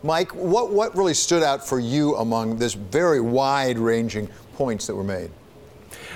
Mike, what really stood out for you among this very wide-ranging points that were made?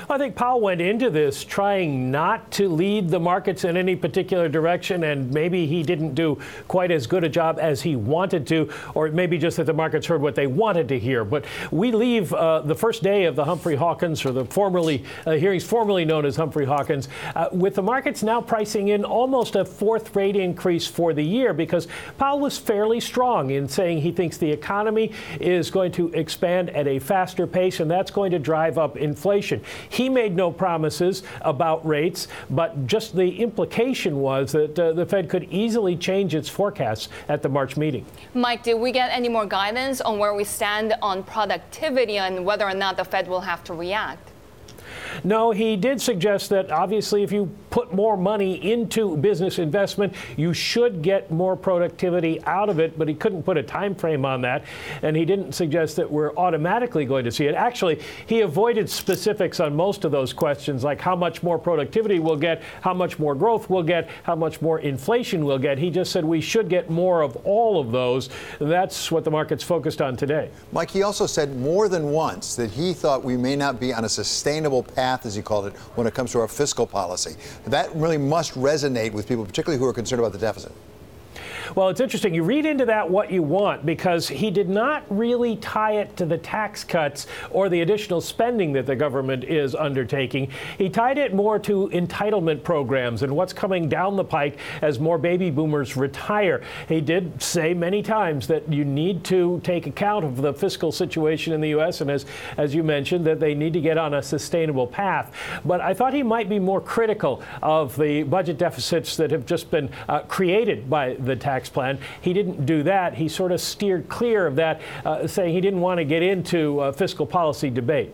I think Powell went into this trying not to lead the markets in any particular direction, and maybe he didn't do quite as good a job as he wanted to, or maybe just that the markets heard what they wanted to hear. But we leave the first day of the Humphrey Hawkins, or the hearings formerly known as Humphrey Hawkins, with the markets now pricing in almost a fourth rate increase for the year, because Powell was fairly strong in saying he thinks the economy is going to expand at a faster pace, and that's going to drive up inflation. He made no promises about rates, but just the implication was that the Fed could easily change its forecasts at the March meeting. Mike, did we get any more guidance on where we stand on productivity and whether or not the Fed will have to react? No, he did suggest that obviously if you put more money into business investment, you should get more productivity out of it, but he couldn't put a time frame on that, and he didn't suggest that we're automatically going to see it. Actually, he avoided specifics on most of those questions, like how much more productivity we'll get, how much more growth we'll get, how much more inflation we'll get. He just said we should get more of all of those. That's what the market's focused on today. Mike, he also said more than once that he thought we may not be on a sustainable path, as he called it, when it comes to our fiscal policy. That really must resonate with people, particularly who are concerned about the deficit. Well, it's interesting. You read into that what you want, because he did not really tie it to the tax cuts or the additional spending that the government is undertaking. He tied it more to entitlement programs and what's coming down the pike as more baby boomers retire. He did say many times that you need to take account of the fiscal situation in the U.S. and, as you mentioned, that they need to get on a sustainable path. But I thought he might be more critical of the budget deficits that have just been created by the tax plan. He didn't do that. He sort of steered clear of that, saying he didn't want to get into fiscal policy debate.